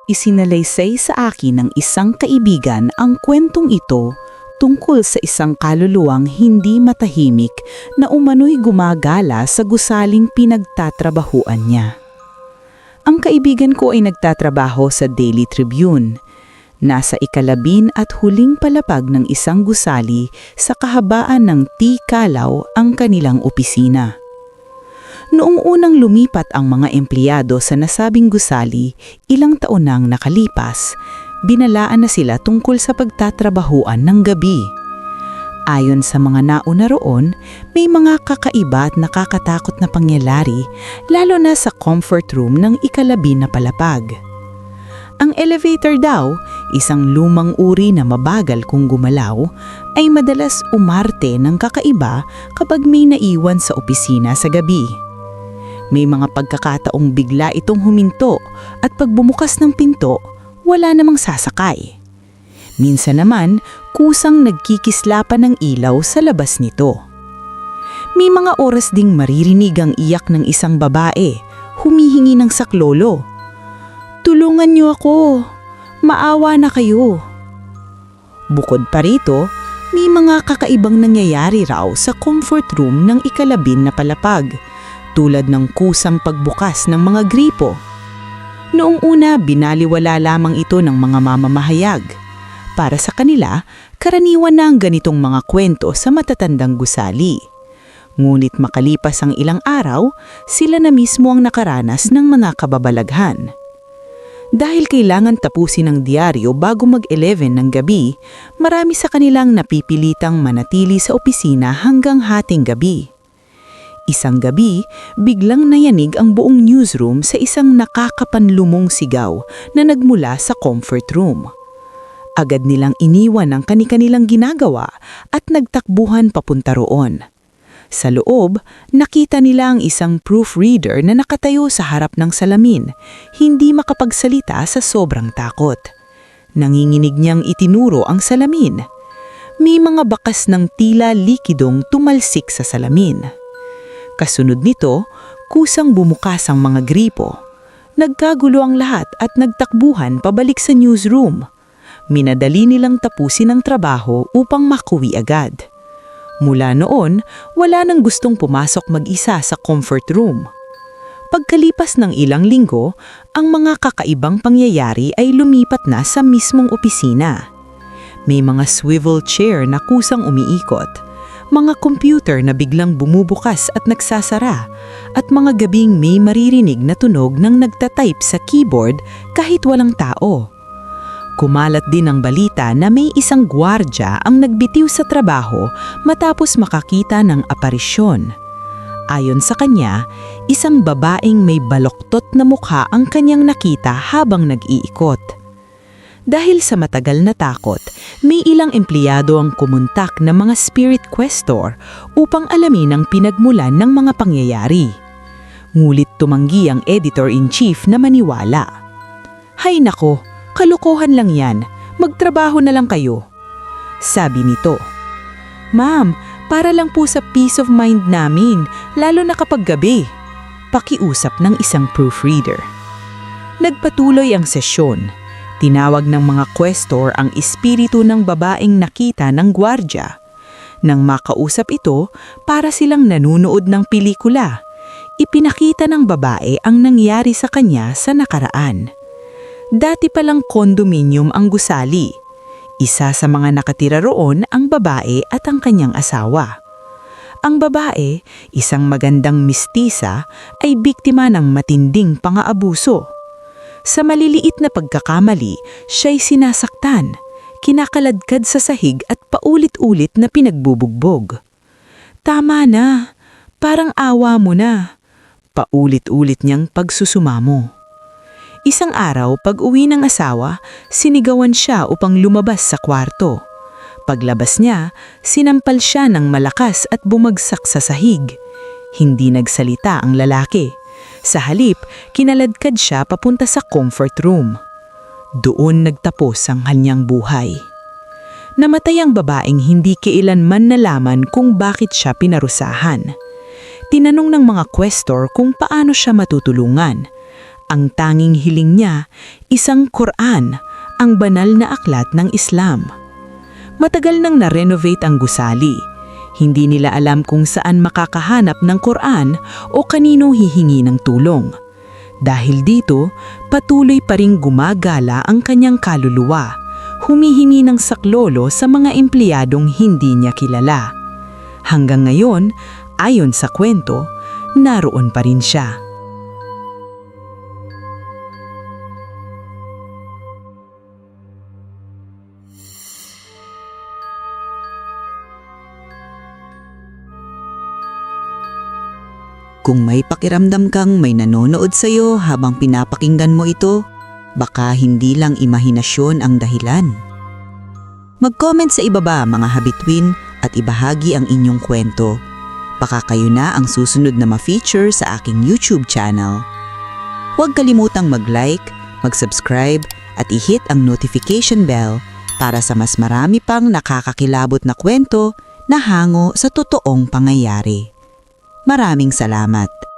Isinalaysay sa akin ng isang kaibigan ang kwentong ito tungkol sa isang kaluluwang hindi matahimik na umano'y gumagala sa gusaling pinagtatrabahuan niya. Ang kaibigan ko ay nagtatrabaho sa Daily Tribune. Nasa ika-10 at huling palapag ng isang gusali sa kahabaan ng Tikalaw ang kanilang opisina. Noong unang lumipat ang mga empleyado sa nasabing gusali, ilang taon nang nakalipas, binalaan na sila tungkol sa pagtatrabahuan ng gabi. Ayon sa mga nauna roon, may mga kakaiba at nakakatakot na pangyayari, lalo na sa comfort room ng ika-10 na palapag. Ang elevator daw, isang lumang uri na mabagal kung gumalaw, ay madalas umarte ng kakaiba kapag may naiwan sa opisina sa gabi. May mga pagkakataong bigla itong huminto at pag bumukas ng pinto, wala namang sasakay. Minsan naman, kusang nagkikislapan ng ilaw sa labas nito. May mga oras ding maririnig ang iyak ng isang babae, humihingi ng saklolo. "Tulungan niyo ako, maawa na kayo." Bukod pa rito, may mga kakaibang nangyayari raw sa comfort room ng ika-10 na palapag, tulad ng kusang pagbukas ng mga gripo. Noong una, binaliwala lamang ito ng mga mamamahayag. Para sa kanila, karaniwan na ang ganitong mga kwento sa matatandang gusali. Ngunit makalipas ang ilang araw, sila na mismo ang nakaranas ng mga kababalaghan. Dahil kailangan tapusin ang diaryo bago mag-11 ng gabi, marami sa kanilang napipilitang manatili sa opisina hanggang hating gabi. Isang gabi, biglang nayanig ang buong newsroom sa isang nakakapanlumong sigaw na nagmula sa comfort room. Agad nilang iniwan ang kani-kanilang ginagawa at nagtakbuhan papunta roon. Sa loob, nakita nila ang isang proofreader na nakatayo sa harap ng salamin, hindi makapagsalita sa sobrang takot. Nanginginig niyang itinuro ang salamin. May mga bakas ng tila likidong tumalsik sa salamin. Kasunod nito, kusang bumukas ang mga gripo. Nagkagulo ang lahat at nagtakbuhan pabalik sa newsroom. Minadali nilang tapusin ang trabaho upang makuwi agad. Mula noon, wala nang gustong pumasok mag-isa sa comfort room. Pagkalipas ng ilang linggo, ang mga kakaibang pangyayari ay lumipat na sa mismong opisina. May mga swivel chair na kusang umiikot, mga computer na biglang bumubukas at nagsasara, at mga gabing may maririnig na tunog ng nagtatype sa keyboard kahit walang tao. Kumalat din ang balita na may isang gwardya ang nagbitiw sa trabaho matapos makakita ng aparisyon. Ayon sa kanya, isang babaeng may baloktot na mukha ang kanyang nakita habang nag-iikot. Dahil sa matagal na takot, may ilang empleyado ang kumontak ng mga spirit questor upang alamin ang pinagmulan ng mga pangyayari. Ngulit tumanggi ang editor-in-chief na maniwala. "Hay nako! Kalokohan lang yan. Magtrabaho na lang kayo." Sabi nito. "Ma'am, para lang po sa peace of mind namin, lalo na kapag gabi." Pakiusap ng isang proofreader. Nagpatuloy ang sesyon. Tinawag ng mga questor ang espiritu ng babaeng nakita ng gwardya. Nang makausap ito, para silang nanunood ng pelikula. Ipinakita ng babae ang nangyari sa kanya sa nakaraan. Dati palang kondominium ang gusali. Isa sa mga nakatira roon ang babae at ang kanyang asawa. Ang babae, isang magandang mistisa, ay biktima ng matinding pang-aabuso. Sa maliliit na pagkakamali, siya'y sinasaktan, kinakaladkad sa sahig at paulit-ulit na pinagbubugbog. "Tama na, parang awa mo na," paulit-ulit niyang pagsusumamo. Isang araw, pag-uwi ng asawa, sinigawan siya upang lumabas sa kwarto. Paglabas niya, sinampal siya ng malakas at bumagsak sa sahig. Hindi nagsalita ang lalaki. Sa halip, kinaladkad siya papunta sa comfort room. Doon nagtapos ang kanyang buhay. Namatay ang babaeng hindi kailanman nalaman kung bakit siya pinarusahan. Tinanong ng mga questor kung paano siya matutulungan. Ang tanging hiling niya, isang Quran, ang banal na aklat ng Islam. Matagal nang na-renovate ang gusali. Hindi nila alam kung saan makakahanap ng Quran o kanino hihingi ng tulong. Dahil dito, patuloy pa ring gumagala ang kanyang kaluluwa, humihingi ng saklolo sa mga empleyadong hindi niya kilala. Hanggang ngayon, ayon sa kwento, naroon pa rin siya. Kung may pakiramdam kang may nanonood sa'yo habang pinapakinggan mo ito, baka hindi lang imahinasyon ang dahilan. Mag-comment sa ibaba mga habitwin at ibahagi ang inyong kwento. Baka kayo na ang susunod na ma-feature sa aking YouTube channel. Huwag kalimutang mag-like, mag-subscribe at i-hit ang notification bell para sa mas marami pang nakakakilabot na kwento na hango sa totoong pangyayari. Maraming salamat.